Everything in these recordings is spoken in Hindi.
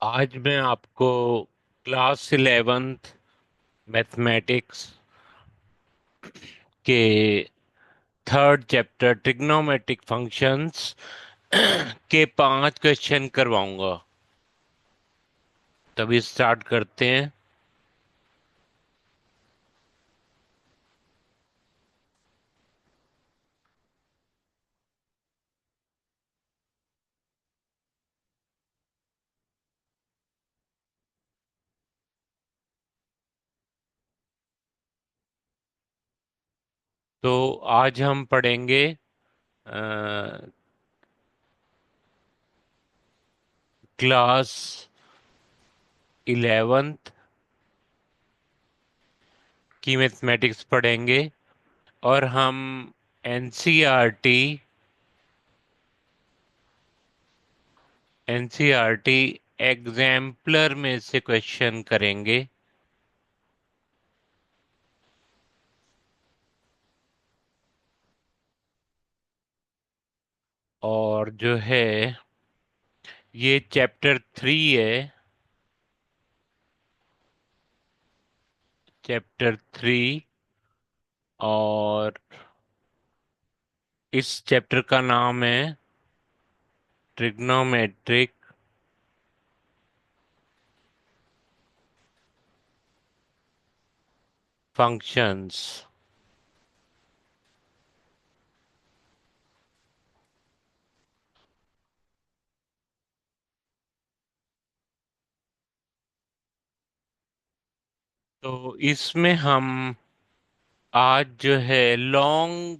आज मैं आपको क्लास 11th मैथमेटिक्स के थर्ड चैप्टर ट्रिग्नोमेट्रिक फंक्शंस के 5 क्वेश्चन करवाऊंगा। तभी स्टार्ट करते हैं। तो आज हम पढ़ेंगे क्लास 11th की मैथमेटिक्स पढ़ेंगे और हम एनसीईआरटी एनसीईआरटी एग्जाम्पलर में से क्वेश्चन करेंगे। और जो है ये चैप्टर 3 है। चैप्टर 3। और इस चैप्टर का नाम है ट्रिग्नोमेट्रिक फंक्शंस। तो इसमें हम आज जो है long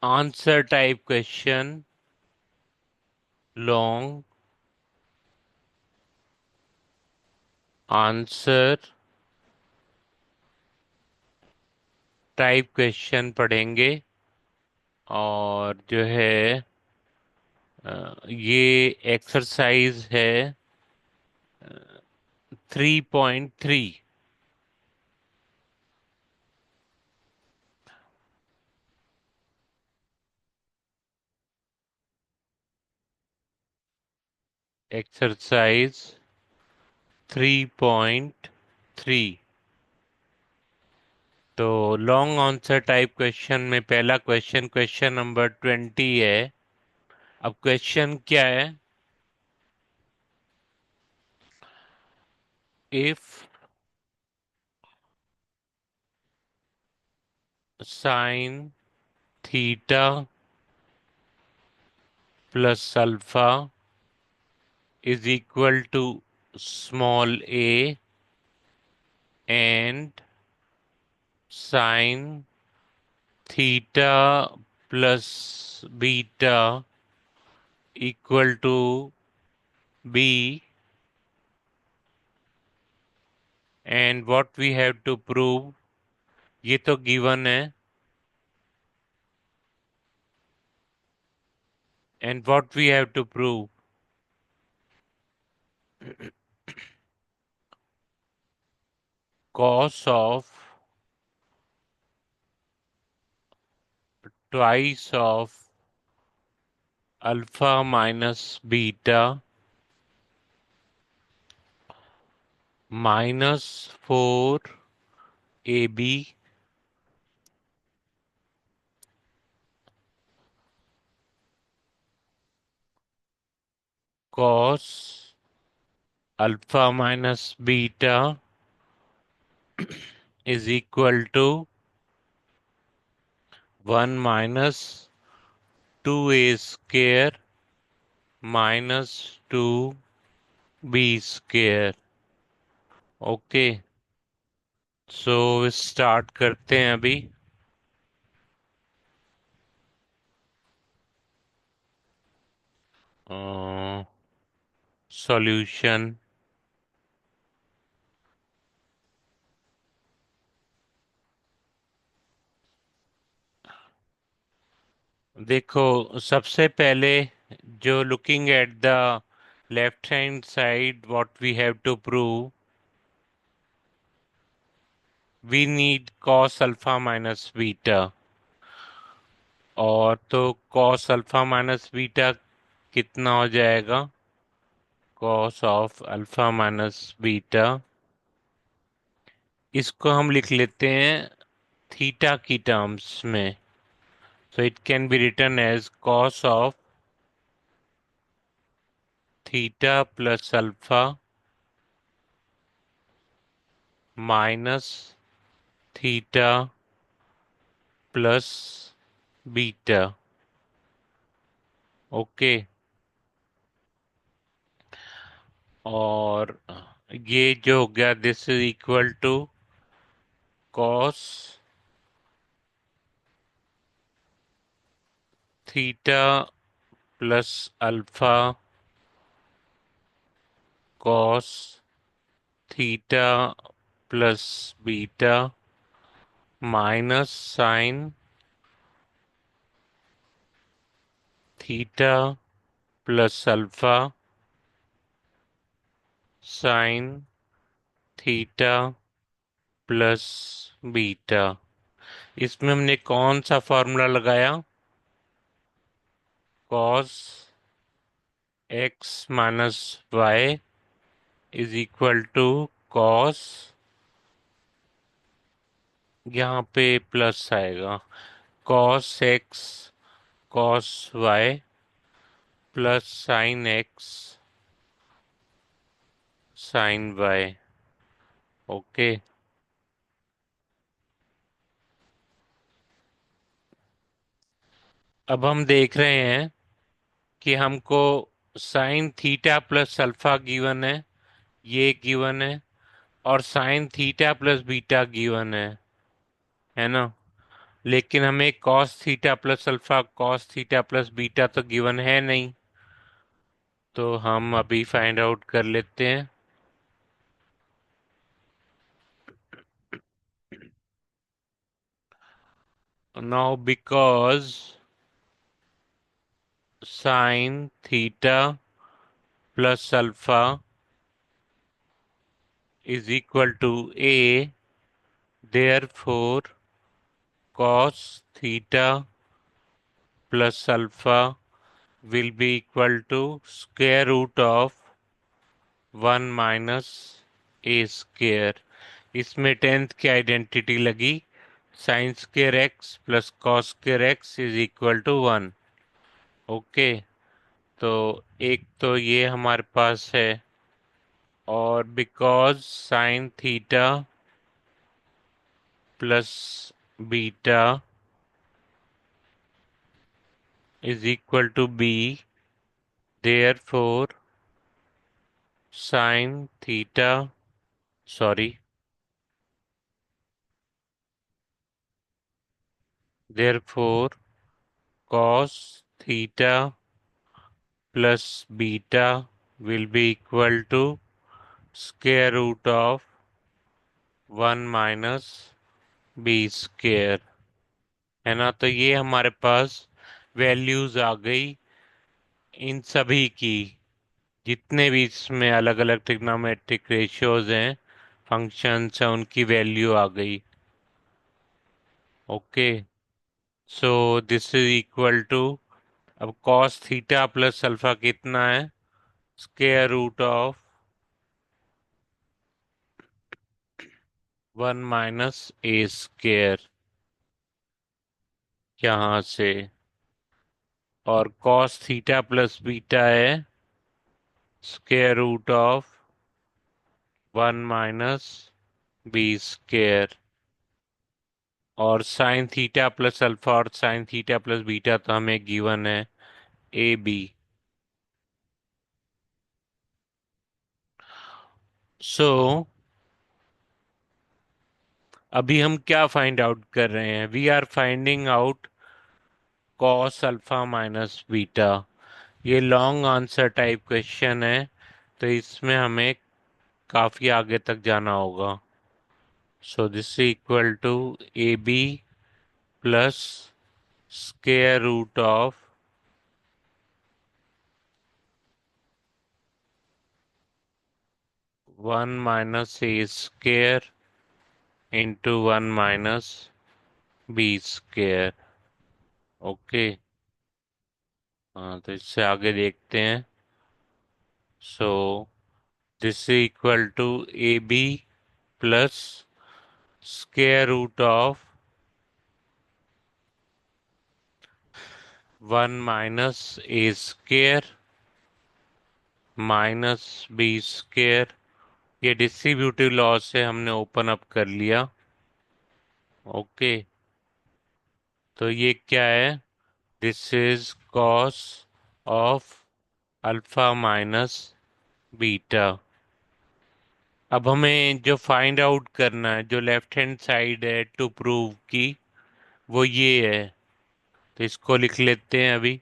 answer type question, long answer type question पढ़ेंगे। और जो है ये एक्सरसाइज है 3.3। एक्सरसाइज 3.3। तो लॉन्ग आंसर टाइप क्वेश्चन में पहला क्वेश्चन, क्वेश्चन नंबर 20 है। अब क्वेश्चन क्या है? If sine theta plus alpha is equal to small a and sine theta plus beta equal to b, and what we have to prove. ये तो गिवन है। And what we have to prove, cos of twice of alpha minus beta minus 4ab cos alpha minus beta is equal to 1 minus 2a square minus 2b square। Okay, so start करते हैं अभी। सॉल्यूशन। देखो, सबसे पहले जो looking at the left hand side what we have to prove, we need cos alpha minus beta. और तो कॉस अल्फा माइनस बीटा कितना हो जाएगा? Cos of alpha minus beta, इसको हम लिख लेते हैं थीटा की टर्म्स में। So it can be written as cos of theta plus alpha minus theta plus beta. Okay, और ये जो हो गया this is equal to cos theta plus alpha cos theta plus beta minus sine theta plus alpha sine theta plus beta. इसमें हमने कौन सा फॉर्मूला लगाया? Cos x minus y is equal to cos, यहाँ पे प्लस आएगा, cos x cos y plus sine x sine y. Okay, अब हम देख रहे हैं कि हमको sine theta plus alpha given ये गिवन है, और sine theta plus beta given है ना। लेकिन हमें cos theta plus alpha cos theta plus beta तो गिवन है नहीं, तो हम अभी फाइंड आउट कर लेते हैं। Now because sine theta plus alpha is equal to a, therefore cos theta plus alpha will be equal to square root of 1 minus a square। इसमें टेंथ की आइडेंटिटी लगी, sine square x plus cos square x is equal to 1। Okay, तो एक तो ये हमारे पास है, और because sine theta plus beta is equal to b, therefore sin theta, sorry, therefore cos theta plus beta will be equal to square root of 1 minus b square, है ना। तो ये हमारे पास वैल्यूज आ गई इन सभी की, जितने भी इसमें अलग अलग ट्रिग्नोमेट्रिक रेशियोज हैं, फंक्शंस हैं, उनकी वैल्यू आ गई। Okay, so this is equal to, अब कॉस थीटा प्लस अल्फा कितना है? Square root of 1 minus a square, यहाँ से, और कॉस थीटा प्लस बीटा है square root of 1 minus b square, और साइन थीटा प्लस अल्फा और साइन थीटा प्लस बीटा तो हमें गिवन है ए बी। सो अभी हम क्या फाइंड आउट कर रहे हैं? We are finding out cos alpha minus beta. ये लॉन्ग आंसर टाइप क्वेश्चन है, तो इसमें हमें काफी आगे तक जाना होगा। So this equal to a b plus square root of 1 minus a square into 1 minus b square. Okay, हाँ, तो इससे आगे देखते हैं। So this is equal to AB plus square root of 1 minus A square minus b square. ये डिस्ट्रीब्यूटिव लॉ से हमने ओपन अप कर लिया। ओके, तो ये क्या है? This is cos of alpha minus beta. अब हमें जो फाइंड आउट करना है, जो लेफ्ट हैंड साइड है टू प्रूव की, वो ये है। तो इसको लिख लेते हैं अभी।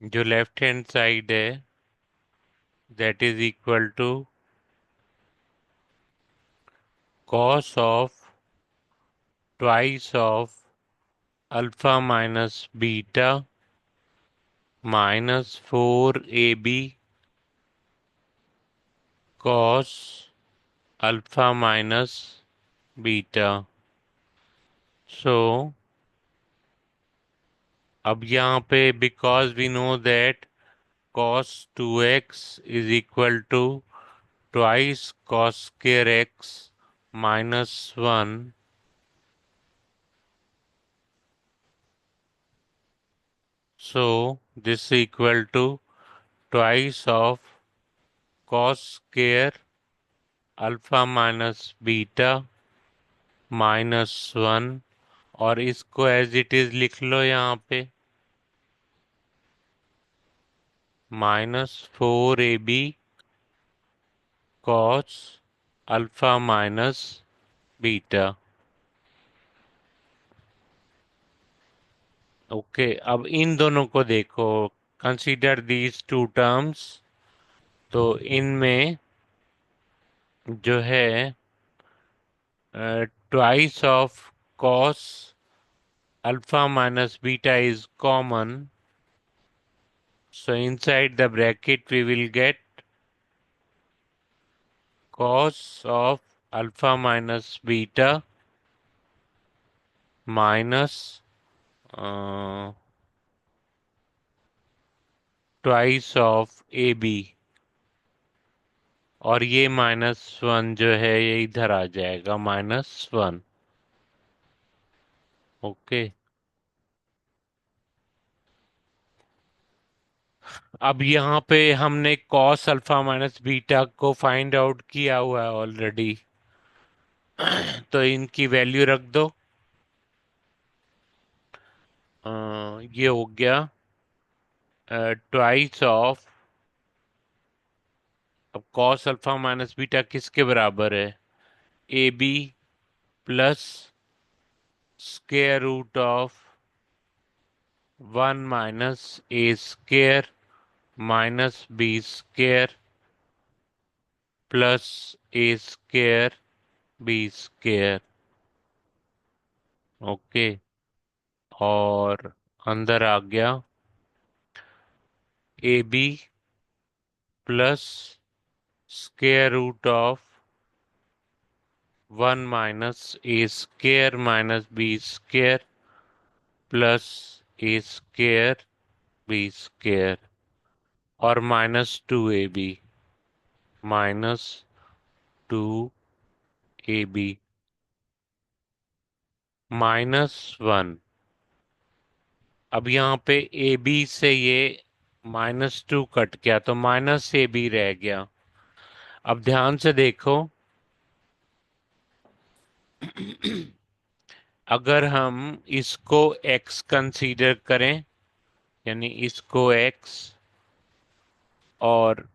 जो लेफ्ट हैंड साइड है that is equal to cos of twice of alpha minus beta minus 4ab cos alpha minus beta. So अब यहाँ पे because we know that cos 2x is equal to twice cos square x minus 1, so this is equal to twice of cos square alpha minus beta minus 1, और इसको एज इट इज लिख लो यहाँ पे -4ab cos alpha minus beta. Okay, अब इन दोनों को देखो, कंसीडर दीज टू टर्म्स। तो इनमें जो है twice of cos alpha minus beta is common, so inside the bracket we will get cos of alpha minus beta minus twice of AB, और ये -1 जो है ये इधर आ जाएगा -1। ओके, अब यहाँ पे हमने cos अल्फा माइनस बीटा को फाइंड आउट किया हुआ है ऑलरेडी, तो इनकी वैल्यू रख दो। ये हो गया ट्वाइस ऑफ, अब cos अल्फा माइनस बीटा किसके बराबर है? A b plus square root of 1 minus a square minus b square plus a square b square. Okay, और अंदर आ गया a b plus square root of 1 minus a square minus b square plus a square b square, और -2ab -2ab -1। अब यहाँ पे ए बी से ये -2 कट गया तो -ab रह गया। अब ध्यान से देखो, अगर हम इसको x कंसीडर करें, यानी इसको x और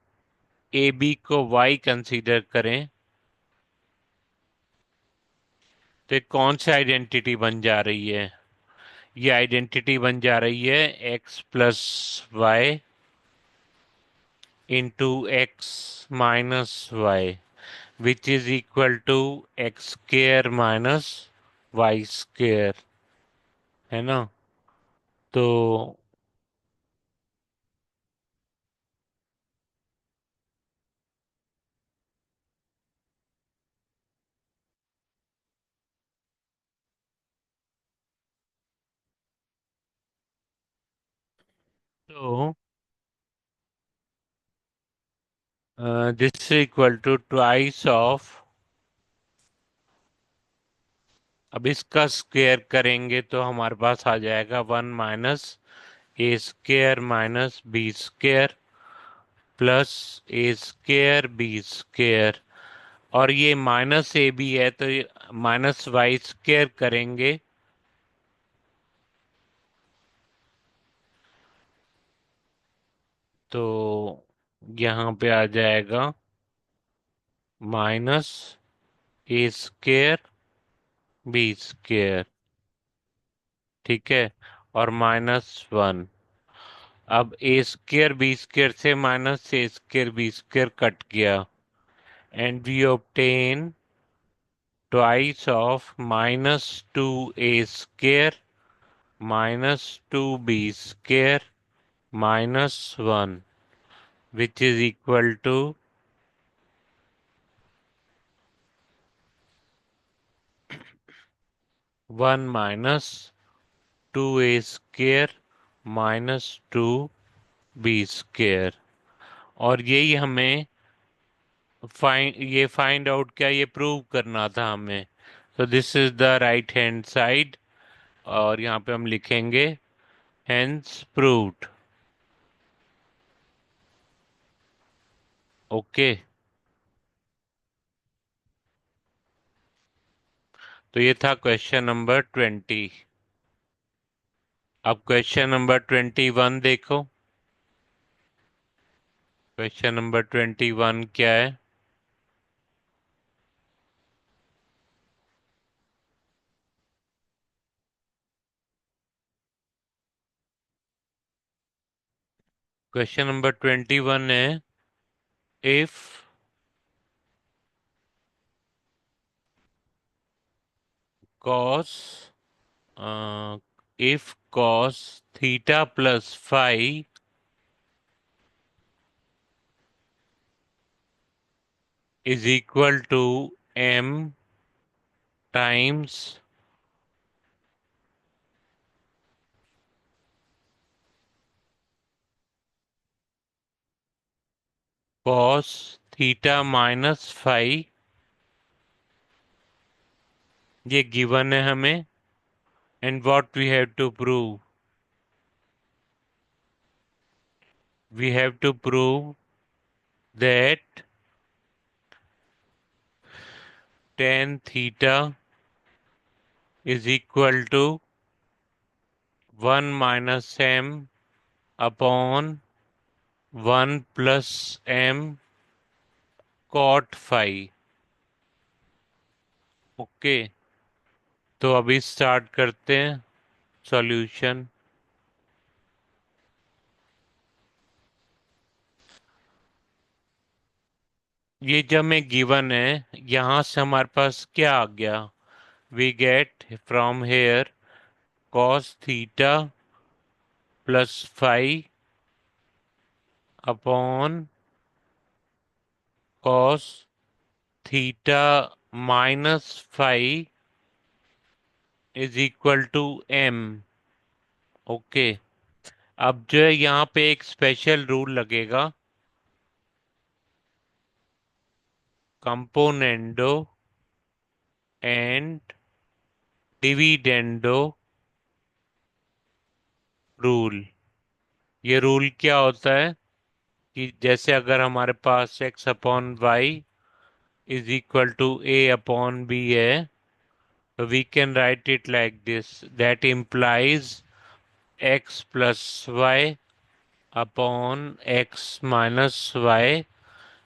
ए बी को y कंसीडर करें, तो कौन सी आइडेंटिटी बन जा रही है? ये आइडेंटिटी बन जा रही है x plus y into x minus y, which is equal to x square minus y square, है ना? तो तो this equal to twice of, अब इसका स्क्वायर करेंगे तो हमारे पास आ जाएगा 1 - a² - b² प्लस a²b², और ये -a भी है तो -y² करेंगे तो यहाँ पे आ जाएगा -a²b², ठीक है, और -1। अब a²b² से -a²b² कट गया, and we obtain twice of -2a² -2b² -1, which is equal to 1 - 2a² -2b², और यही हमें फाइंड आउट क्या, ये प्रूव करना था हमें। तो this is the right hand side, और यहाँ पे हम लिखेंगे हेंस प्रूव्ड। ओके, तो ये था क्वेश्चन नंबर 20। अब क्वेश्चन नंबर 21 देखो। क्वेश्चन नंबर 21 क्या है? क्वेश्चन नंबर 21 है, if cos if cos theta plus phi is equal to m times cos theta minus phi, ये गिवन है हमें, and what we have to prove, we have to prove that tan theta is equal to 1 minus m upon 1 plus m cot phi। Okay, तो अभी स्टार्ट करते हैं सॉल्यूशन। ये जब में गिवन है, यहाँ से हमारे पास क्या आ गया, we get from here cos theta plus five upon cos theta minus five is equal to m। Okay, अब जो है यहाँ पे एक स्पेशल रूल लगेगा, कंपोनेंडो एंड डिविडेंडो रूल। ये रूल क्या होता है कि जैसे अगर हमारे पास x upon y is equal to a upon b है, तो we can write it like this, that implies x plus y upon x minus y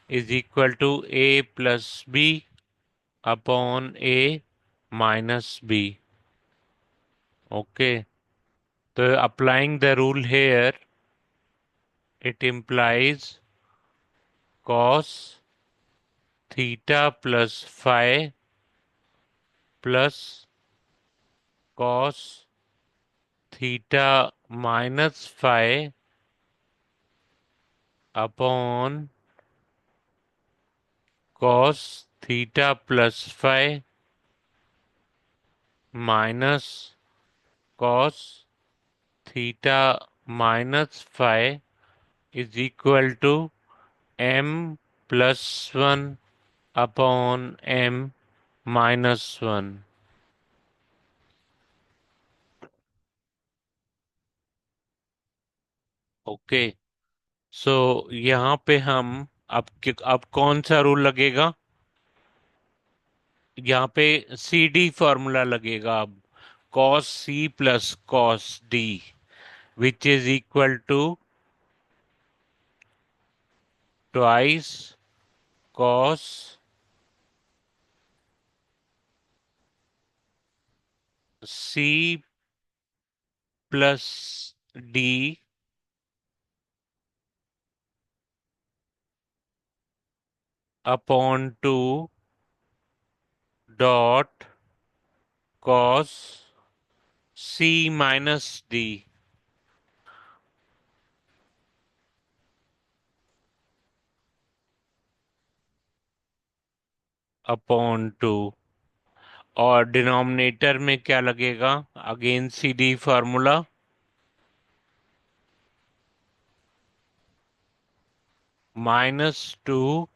is equal to a plus b upon a minus b। Okay, तो applying the rule here, it implies cos theta plus phi plus cos theta minus phi upon cos theta plus phi minus cos theta minus phi is equal to m plus 1 upon m minus 1. Okay, सो यहाँ पे हम अब कौन सा रूल लगेगा? यहाँ पे सी डी फॉर्मूला लगेगा अब। Cos C plus cos D which is equal to twice cos C plus D upon two dot cos C minus D upon two. और डिनोमिनेटर में क्या लगेगा? Again C D formula, minus two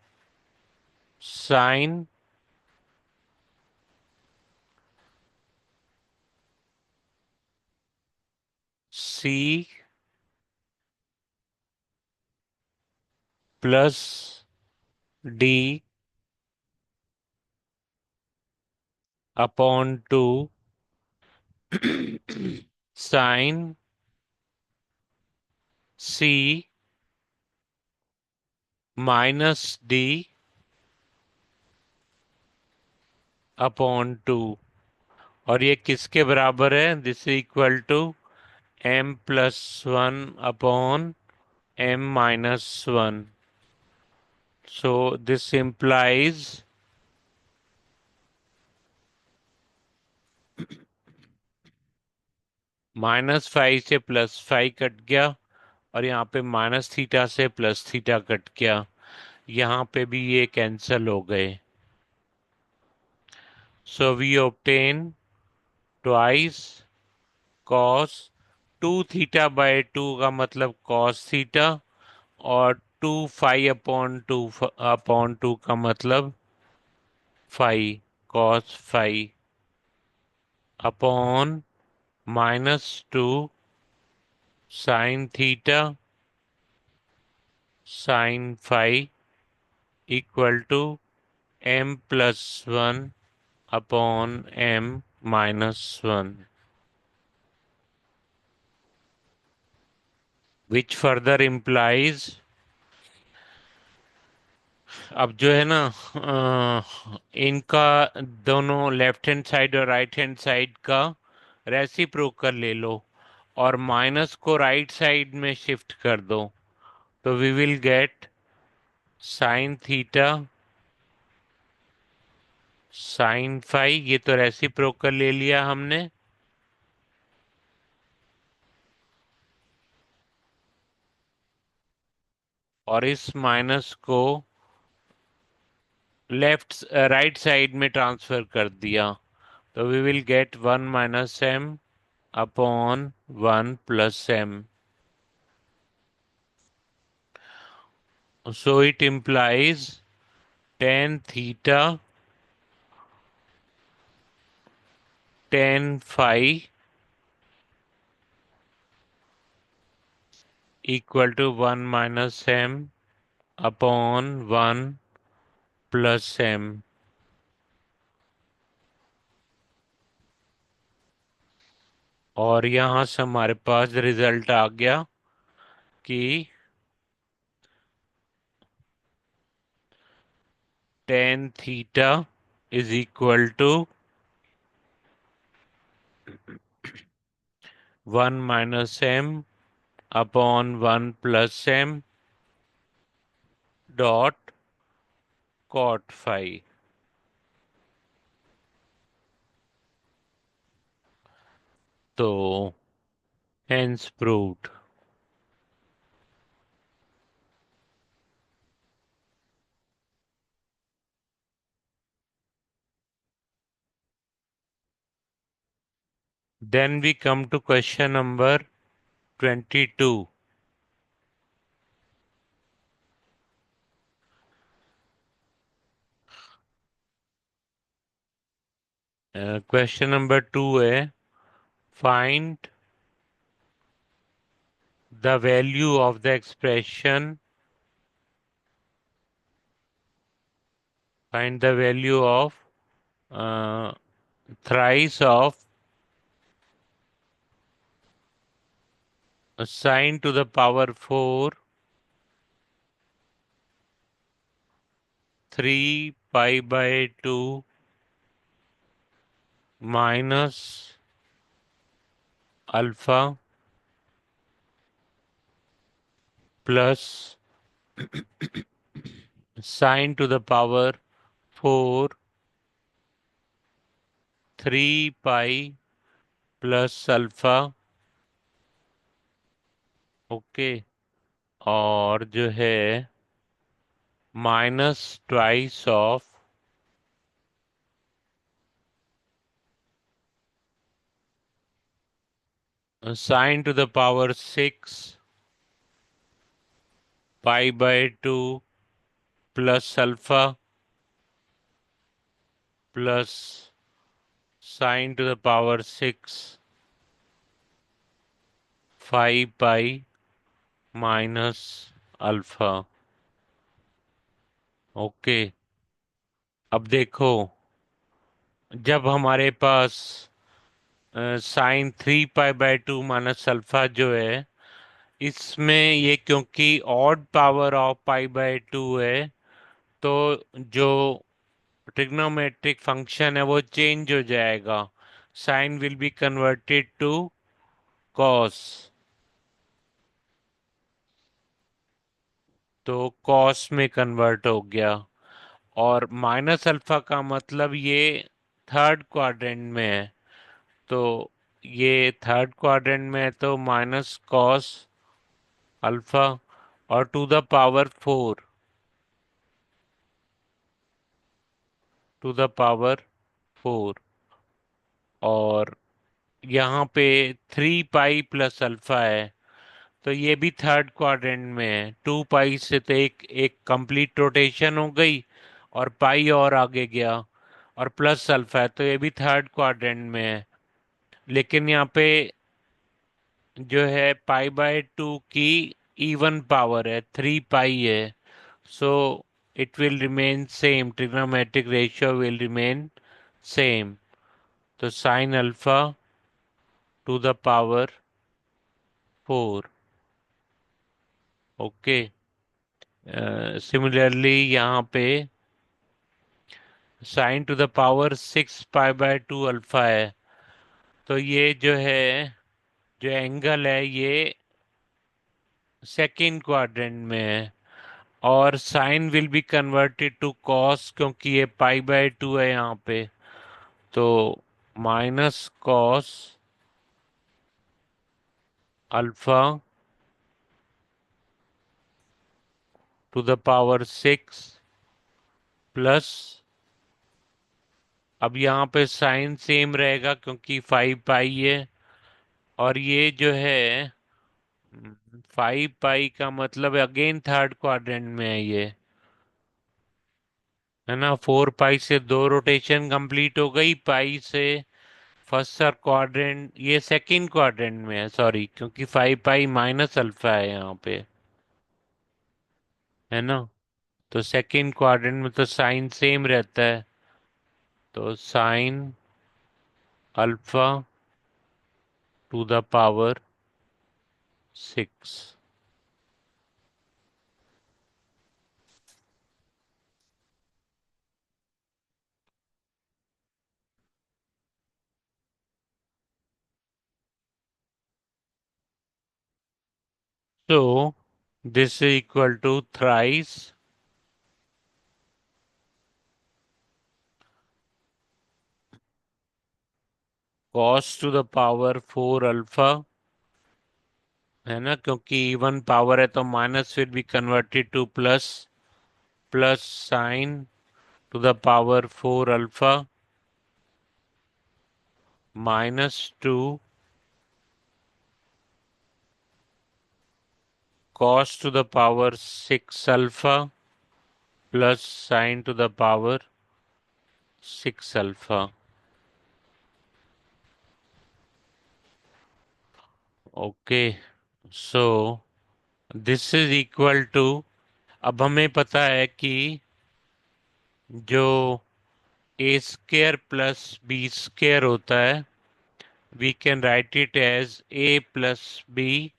sine C plus D upon two sine C minus D upon two. और ये किसके बराबर है? This is equal to m plus 1 upon m minus 1। So this implies minus five से प्लस फाइव कट गया, और यहाँ पे माइनस थीटा से प्लस थीटा कट गया। यहाँ पे भी ये कैंसल हो गए। So we obtain twice cos two theta by two का मतलब कॉस थीटा, और टू अपॉन टू का मतलब five cos five upon minus two sine theta sine five equal to m plus 1 upon m minus 1, which further implies, अब जो है ना इनका दोनों लेफ्ट हैंड साइड और राइट हैंड साइड का रेसिप्रोकल ले लो और माइनस को राइट साइड में शिफ्ट कर दो, तो we will get sine theta sine five. ये तो रेसिप्रोकल ले लिया हमने, और इस माइनस को लेफ्ट राइट साइड में ट्रांसफर कर दिया, तो we will get one minus m upon one plus m. So it implies tan theta tan phi equal to 1 minus m upon 1 plus m। और यहाँ से हमारे पास रिजल्ट आ गया कि tan theta is equal to 1 minus m upon 1 plus m dot cot phi। तो hence proved। Then we come to question number 22. Question number 2 है find the value of the expression, find the value of uh, thrice of sine to the power 4 3 pi by 2 minus alpha plus sine to the power 4 3 pi plus alpha. Okay. और जो है minus twice of sine to the power 6 pi by 2 plus alpha plus sine to the power 6 5 pi minus alpha. Okay. अब देखो, जब हमारे पास sine 3 pi by 2 minus alpha जो है, इसमें ये क्योंकि odd power of pi by 2 है, तो जो ट्रिग्नोमेट्रिक फंक्शन है वो चेंज हो जाएगा। Sine will be converted to cos. तो कॉस में कन्वर्ट हो गया। और माइनस अल्फा का मतलब ये थर्ड क्वाड्रेंट में है, तो ये थर्ड क्वाड्रेंट में है तो माइनस कॉस अल्फा और to the power 4, to the power 4। और यहाँ पे 3 पाई प्लस अल्फा है, तो ये भी थर्ड क्वाड्रेंट में है। 2 पाई से तो एक एक कंप्लीट रोटेशन हो गई और पाई और आगे गया, और प्लस अल्फा है तो ये भी थर्ड क्वाड्रेंट में है। लेकिन यहाँ पे जो है पाई बाय 2 की इवन पावर है, 3 पाई है, so it will remain same, trigonometric ratio will remain same. तो sine alpha to the power 4। Okay. Similarly यहाँ पे sine to the power 6 pi by 2 alpha है, तो ये जो है जो एंगल है ये सेकेंड क्वाड्रेंट में है। और sine will be converted to cos क्योंकि ये पाई बाय 2 है यहाँ पे, तो minus cos alpha to the power 6 plus, अब यहाँ पे साइन सेम रहेगा क्योंकि 5 पाई है, और ये जो है 5 पाई का मतलब अगेन थर्ड क्वाड्रेंट में है ये, है ना। 4 पाई से दो रोटेशन कंप्लीट हो गई, पाई से फर्स्ट क्वाड्रेंट, ये सेकंड क्वाड्रेंट में है, सॉरी, क्योंकि 5 पाई माइनस अल्फा है यहाँ पे, है ना। तो सेकंड क्वाड्रेंट में तो साइन सेम रहता है, तो sine alpha to the power 6। So this is equal to thrice cos to the power 4 alpha, है ना, क्योंकि इवन पावर है तो minus will be converted two plus, plus sine to the power 4 alpha -2 cos to the power 6 alpha plus sin to the power 6 alpha. Okay, so this is equal to, अब हमें पता है कि जो a square plus b square होता है, we can write it as a plus b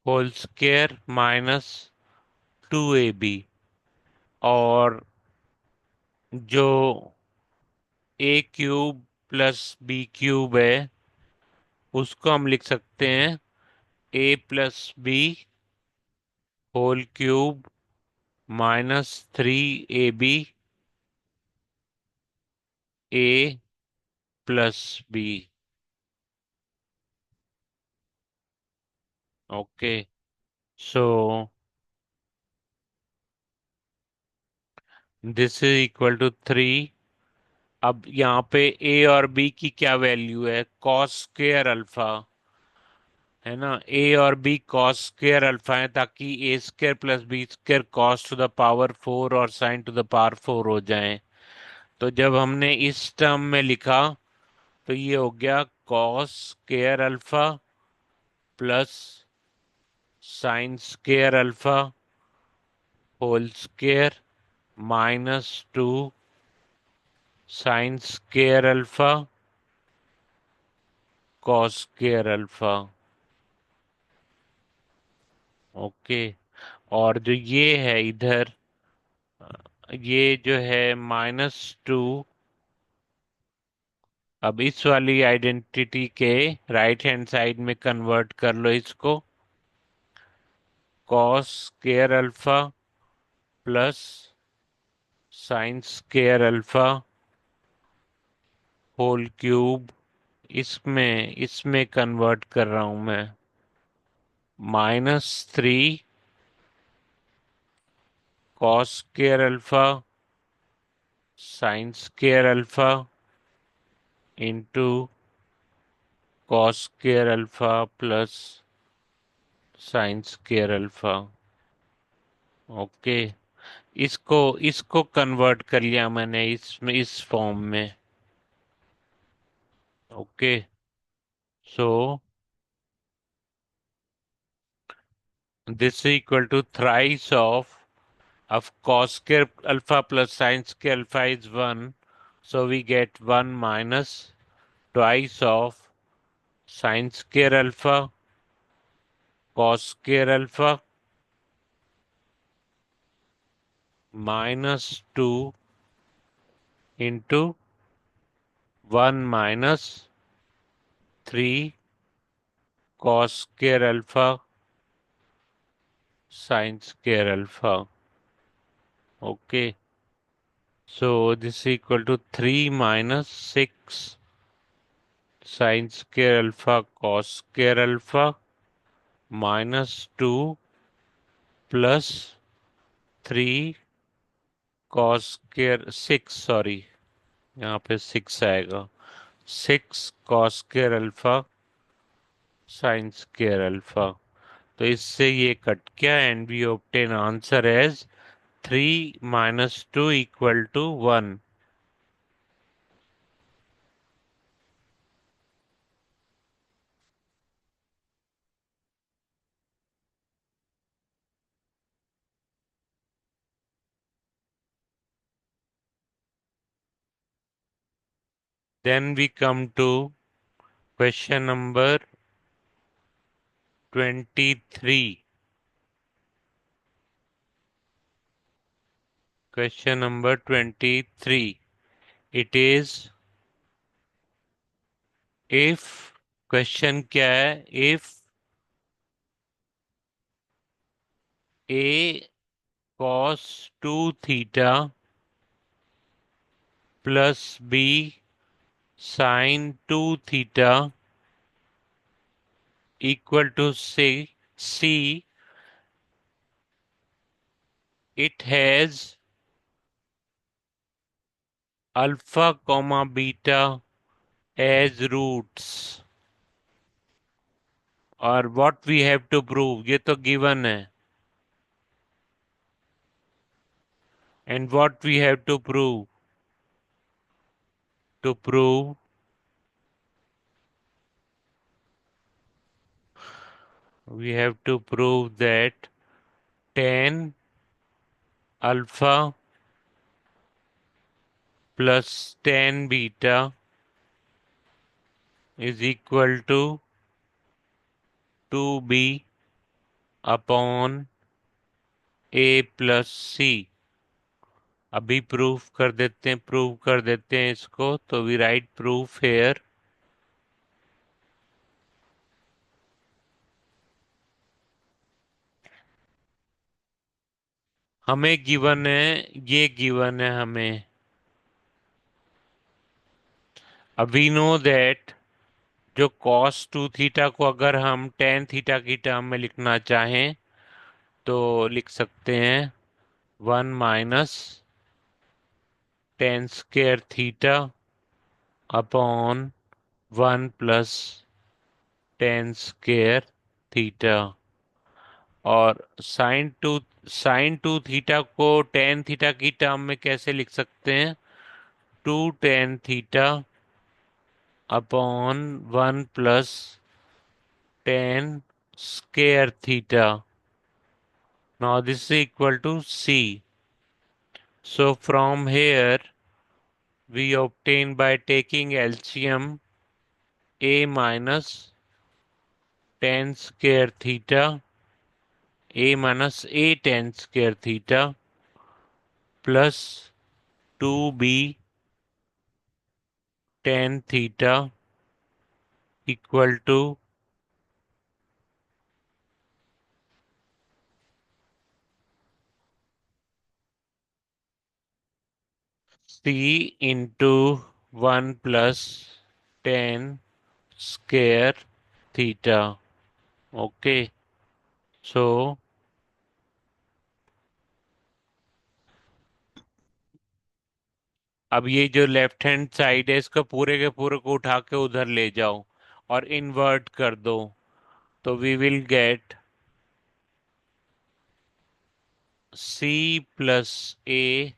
whole square minus 2ab, और जो a cube plus b cube है उसको हम लिख सकते हैं a plus b whole cube minus 3ab a plus b. Okay, so this is equal to 3. अब यहाँ पे a और b की क्या वैल्यू है? कॉस स्क्वेयर अल्फा है ना. a और b कॉस स्क्वेयर अल्फा है, ताकि a square plus b square cos to the power 4 और साइन टू द पावर 4 हो जाए. तो जब हमने इस टर्म में लिखा तो ये हो गया cos square alpha plus sine square alpha whole square minus 2 sine square alpha cos square alpha. Okay, और जो ये है इधर, ये जो है -2, अब इस वाली आइडेंटिटी के राइट हैंड साइड में कन्वर्ट कर लो इसको. Cos square alpha plus sine square alpha whole cube, इसमें इसमें कन्वर्ट कर रहा हूं मैं, -3 cos square alpha sine square alpha into cos square alpha plus sine square alpha. Okay, इसको इसको कन्वर्ट कर लिया मैंने इसमें, इस फॉर्म में. Okay, so this equal to thrice of cos square alpha plus sin square alpha is 1, so we get 1 minus twice of sin square alpha cos square alpha minus 2 into 1 minus 3 cos square alpha sin square alpha. Okay, so this is equal to 3 minus 6 sin square alpha cos square alpha minus 2 plus 3 cos square 6, sorry यहाँ पे 6 आएगा, 6 cos square alpha sin square alpha. तो इससे ये कट गया and we obtain answer as 3 minus 2 equal to 1. Then we come to question number 23. Question number 23. It is if, question क्या है? If a cos 2 theta plus b sin 2 theta equal to c, it has alpha comma beta as roots. और what we have to prove, ये तो गिवन है, and what we have to prove we have to prove that tan alpha plus tan beta is equal to 2b upon a plus c। अभी प्रूफ कर देते हैं इसको, तो वी राइट प्रूफ हेयर। हमें गिवन है, ये गिवन है हमें। अब वी नो दैट जो cos 2 थीटा को अगर हम tan थीटा की टर्म में लिखना चाहें तो लिख सकते हैं 1 - tan square theta upon 1 + tan square theta. और साइन टू थीटा को tan थीटा की टर्म में कैसे लिख सकते हैं? 2 tan theta upon 1 + tan square theta. Now this is equal to C. So from here we obtain by taking LCM A minus tan square theta, A minus A tan square theta plus 2B tan theta equal to C into 1 + tan square theta. Okay. So अब ये जो लेफ्ट हैंड साइड है इसको पूरे के पूरे को उठा के उधर ले जाओ और इन्वर्ट कर दो, तो we will get C+A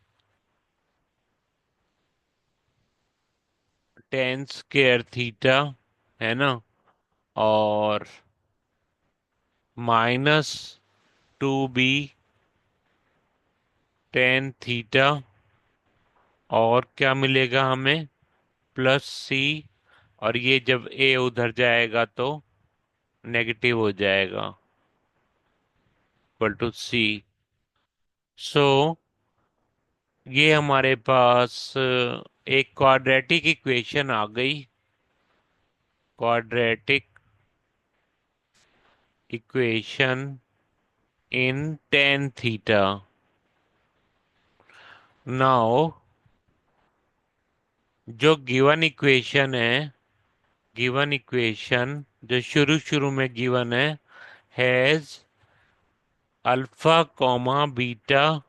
tan square theta, है ना, और -2B tan थीटा, और क्या मिलेगा हमें? +C, और ये जब A उधर जाएगा तो नेगेटिव हो जाएगा, इक्वल टू C। सो ये हमारे पास एक क्वाड्रेटिक इक्वेशन आ गई, quadratic equation in tan theta. Now जो गिवन इक्वेशन है, गिवन इक्वेशन जो शुरू शुरू में गिवन है, has alpha comma beta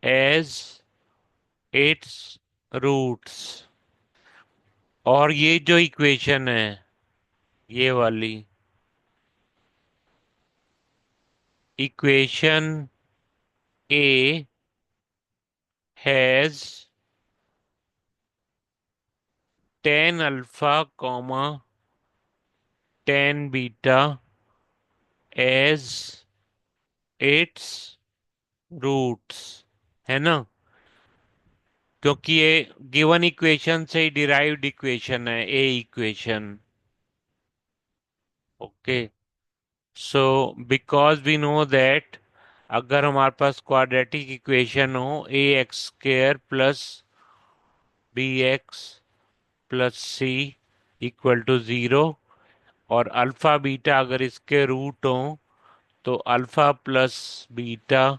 as its roots. और ये जो इक्वेशन है, ये वाली equation A has tan alpha comma tan beta as its roots, है ना, क्योंकि ये गिवन इक्वेशन से ही डिराइव्ड इक्वेशन है, a equation. Okay, so because we know that अगर हमारे पास क्वाड्रेटिक इक्वेशन हो ax² plus bx+c equal to 0, और अल्फा बीटा अगर इसके रूट हो तो alpha plus beta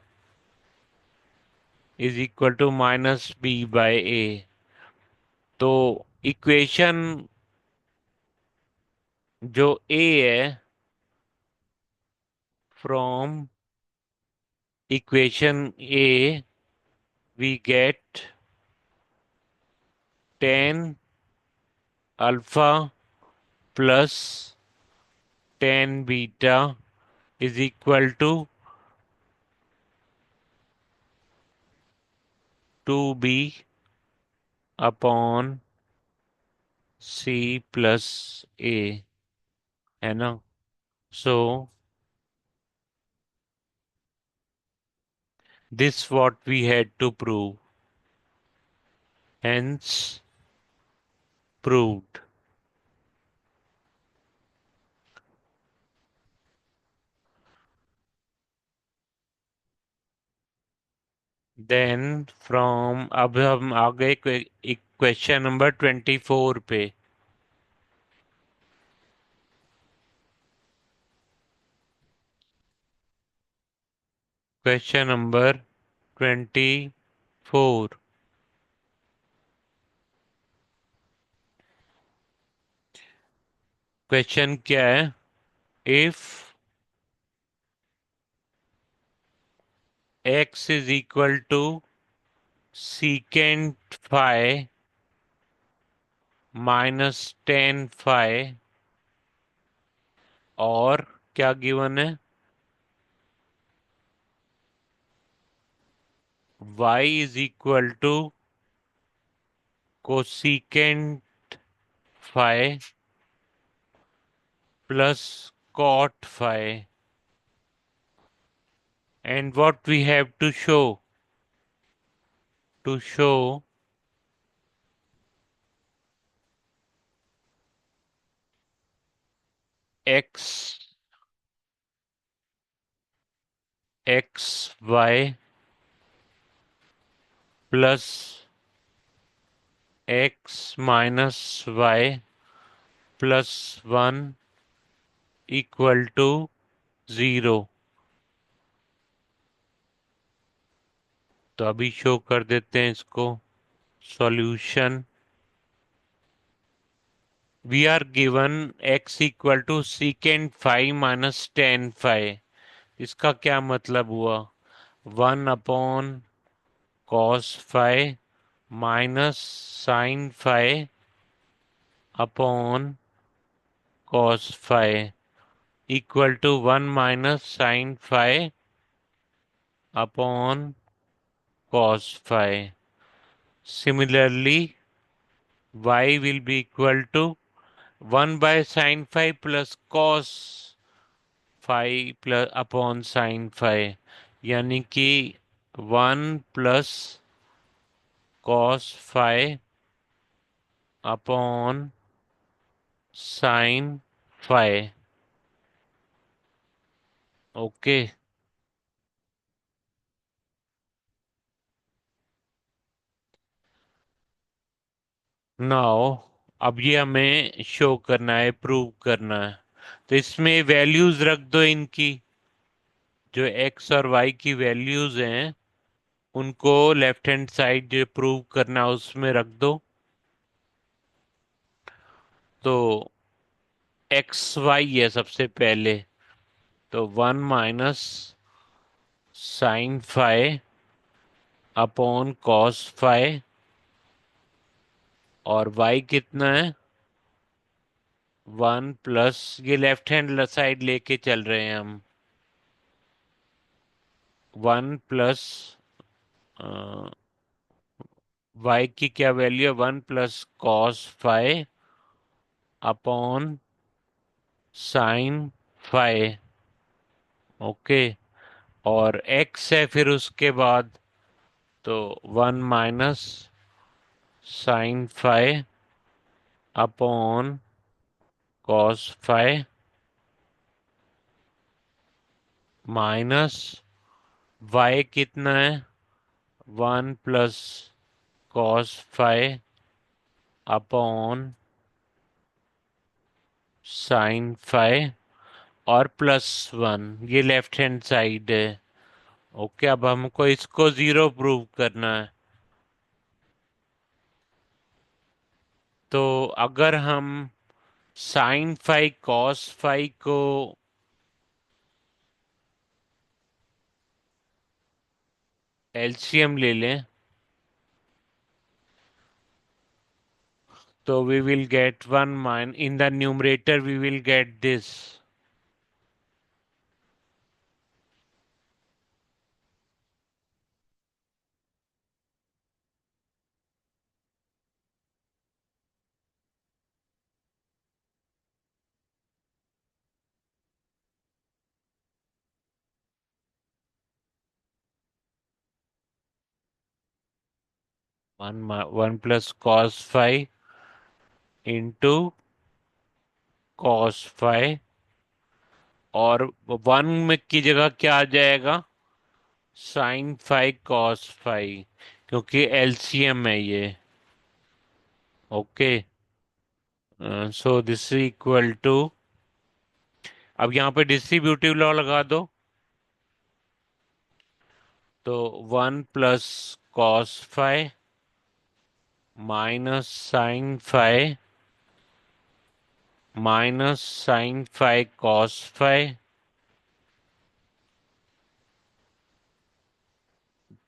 is equal to -b/a। तो इक्वेशन जो a है, from equation a we get tan alpha plus tan beta is equal to 2b upon c plus a, है ना? So this what we had to prove, hence proved. Then from अब हम आ गए क्वेश्चन नंबर 24 पे. Question number 24. क्वेश्चन क्या है? If x is equal to secant phi minus tan phi, और क्या गिवन है? y is equal to cosecant phi plus cot phi, and what we have to show? To show x y plus x minus y plus 1 equal to 0. तो अभी शो कर देते हैं इसको. Solution. We are given x equal to secant phi minus tan phi. इसका क्या मतलब हुआ? 1 upon cos phi minus sin phi upon cos phi equal to 1 minus sin phi upon cos phi. Similarly, y will be equal to 1 by sin phi plus cos phi plus upon sin phi, यानी कि 1 plus cos phi upon sin phi. Okay. Now अब ये हमें शो करना है, प्रूव करना है. तो इसमें वैल्यूज रख दो इनकी, जो x और y की वैल्यूज हैं उनको लेफ्ट हैंड साइड जो प्रूव करना है उसमें रख दो. तो एक्स वाई है सबसे पहले, तो 1 minus sine phi upon cos phi, और y कितना है? 1 प्लस, ये लेफ्ट हैंड साइड लेके चल रहे हैं हम, 1 प्लस y की क्या वैल्यू है? 1 plus cos phi upon sine phi. Okay. और x है फिर उसके बाद, तो 1 minus sine phi upon cos phi minus y कितना है? 1 plus cos phi upon sine phi और प्लस 1, ये लेफ्ट हैंड साइड है. ओके. अब हमको इसको 0 प्रूव करना है. तो अगर हम साइन फाइ कॉस फाइ को एलसीएम ले लें, तो we will get 1 minus, in the numerator we will get this one plus cos five into cos five, और वन में की जगह क्या आ जाएगा, साइन फाइव कॉस फाइव, क्योंकि एलसीएम है ये। Okay, so this is equal to, अब यहाँ पे डिस्ट्रीब्यूटिव लॉ लगा दो, तो one plus cos five minus sine five cos five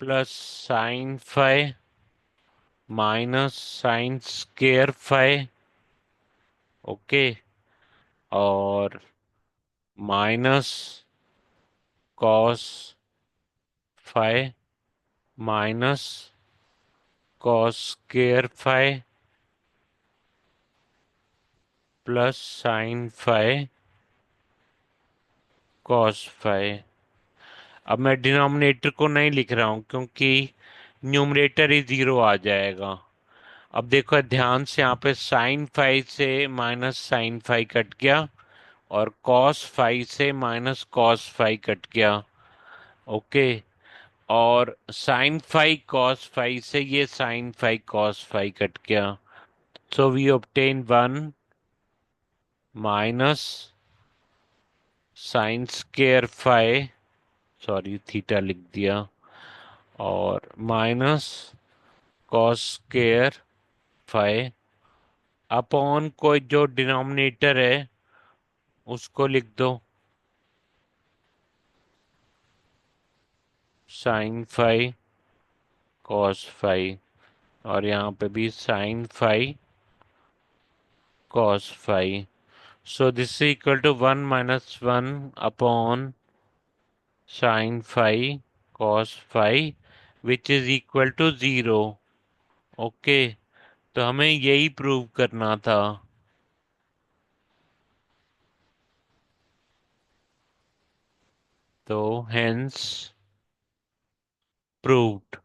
plus sine five minus sine square five. Okay, और minus cos five minus cos square five plus sine five cos five. अब मैं डिनोमिनेटर को नहीं लिख रहा हूं क्योंकि न्यूमरेटर ही जीरो आ जाएगा। अब देखो ध्यान से, यहाँ पे साइन फाइव से माइनस साइन फाइव कट गया, और कॉस फाइव से माइनस कॉस फाइव कट गया। ओके, और साइन फाइव कॉस फाइव से ये sine five cos five cut गया। So we obtain one minus sine square five, sorry theta लिख दिया, और minus cos square five upon कोई जो डिनोमिनेटर है उसको लिख दो, साइन फाइव कॉस फाइव, और यहाँ पे भी sine five cos phi. So this is equal to one minus one upon sine five cos phi which is equal to zero. Okay, तो हमें यही प्रूव करना था। तो hence proved.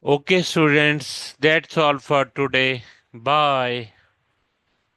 Okay, students, that's all for today. Bye.